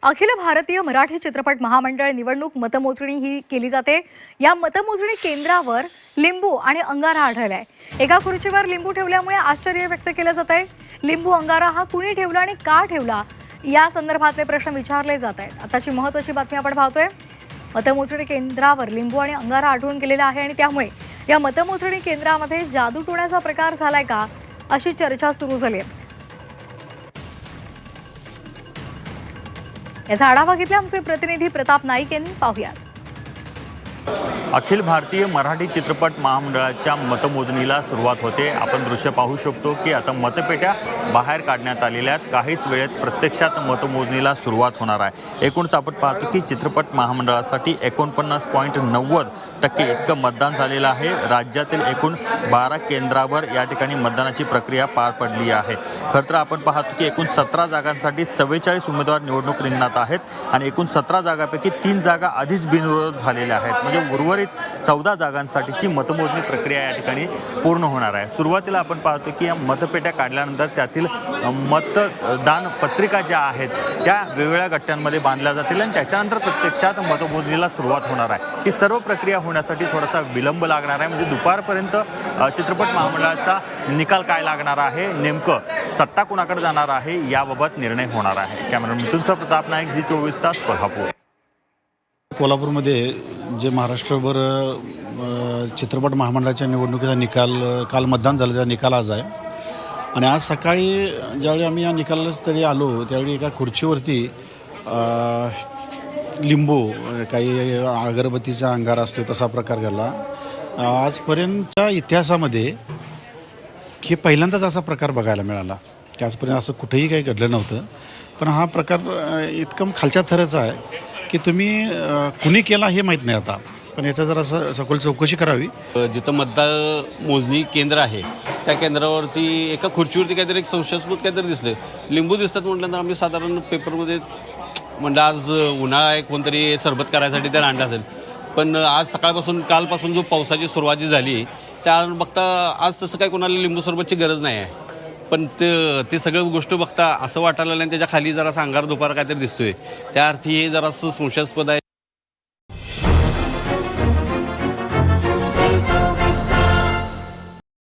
अखिल भारतीय मराठी चित्रपट महामंडळ निवडणूक मतमोजणी ही केली जाते। या मतमोजणी केंद्रावर लिंबू आणि अंगारा आढळलाय। एका खुर्चीवर लिंबू ठेवल्यामुळे आश्चर्य व्यक्त केलं जात आहे। लिंबू अंगारा हा कुणी ठेवला आणि का ठेवला या संदर्भातले प्रश्न विचारले जात आहेत। आताची महत्त्वाची बातमी आपण पाहतोय। मतमोजणी केंद्रावर लिंबू आणि अंगारा आढळून गेलेला आहे आणि त्यामुळे या मतमोजणी केंद्रामध्ये जादूटोण्याचा प्रकार झालाय का अशी चर्चा सुरू झाली आहे। याचा आढावा घेतला आमचे प्रतिनिधी प्रताप नाईक यांनी। पाहूयात। अखिल भारतीय मराठी चित्रपट महामंडळाच्या मतमोजणीला सुरुवात होते। आपण दृश्य पाहू शकतो की आता मतपेट्या बाहेर काढण्यात आलेल्या आहेत। काहीच वेळेत प्रत्यक्षात मतमोजणीला सुरुवात होणार आहे। एकूणच आपण पाहतो की चित्रपट महामंडळासाठी 49.90% इतकं मतदान झालेलं आहे। राज्यातील एकूण 12 केंद्रावर या ठिकाणी मतदानाची प्रक्रिया पार पडली आहे। खरं तर आपण पाहतो की एकूण 17 जागांसाठी 44 उमेदवार निवडणूक रिंगणात आहेत आणि एकूण 17 जागांपैकी 3 जागा आधीच बिनविरोध झालेल्या आहेत। म्हणजे उर्वरित 14 जागांसाठीची मतमोजणी प्रक्रिया या ठिकाणी पूर्ण होणार आहे। सुरुवातीला आपण पाहतो की या मतपेट्या काढल्यानंतर त्यातील मतदान पत्रिका ज्या आहेत त्या वेगवेगळ्या गट्ट्यांमध्ये बांधल्या जातील आणि त्याच्यानंतर प्रत्यक्षात मतमोजणीला सुरुवात होणार आहे। ही सर्व प्रक्रिया होण्यासाठी थोडासा विलंब लागणार आहे। म्हणजे दुपारपर्यंत चित्रपट महामंडळाचा निकाल काय लागणार आहे, नेमकं सत्ता कुणाकडे जाणार आहे याबाबत निर्णय होणार आहे। कॅमेरामन मिथुनसह प्रताप नाईक, G24 तास, कोल्हापूर। कोल्हापूरमध्ये जे महाराष्ट्रभर चित्रपट महामंडळाच्या निवडणुकीचा निकाल काल मतदान झालं, त्याचा निकाल आज आहे। आणि आज सकाळी ज्यावेळी आम्ही या निकालाच तरी आलो त्यावेळी एका खुर्चीवरती लिंबू, काही अगरबत्तीचा अंगारा असतो तसा प्रकार घडला। आजपर्यंतच्या इतिहासामध्ये हे पहिल्यांदाच असा प्रकार बघायला मिळाला की आजपर्यंत असं कुठेही काही घडलं नव्हतं। पण हा प्रकार इतकं खालच्या थराचा आहे की तुम्ही कुणी केला हे माहीत नाही आता, पण याचा जरा सखोल चौकशी करावी। जिथं मतदान मोजणी केंद्र आहे त्या केंद्रावरती एका खुर्चीवरती काहीतरी एक संशयास्पद काहीतरी दिसलं, लिंबू दिसतात म्हटल्यानंतर आम्ही साधारण पेपरमध्ये म्हणलं आज उन्हाळा आहे, कोणतरी सरबत करायसाठी ते आणलं असेल। पण आज सकाळपासून कालपासून जो पावसाची सुरुवात जी झाली त्या बघता आज तसं काही कोणाला लिंबू सरबतची गरज नाही आहे। पण ते सगळं गोष्ट बघता असं वाटायला लागलं आणि त्याच्या खाली जरासा अंगार दुपार काहीतरी दिसतोय, त्या अर्थी हे जरासं संशयास्पद आहे।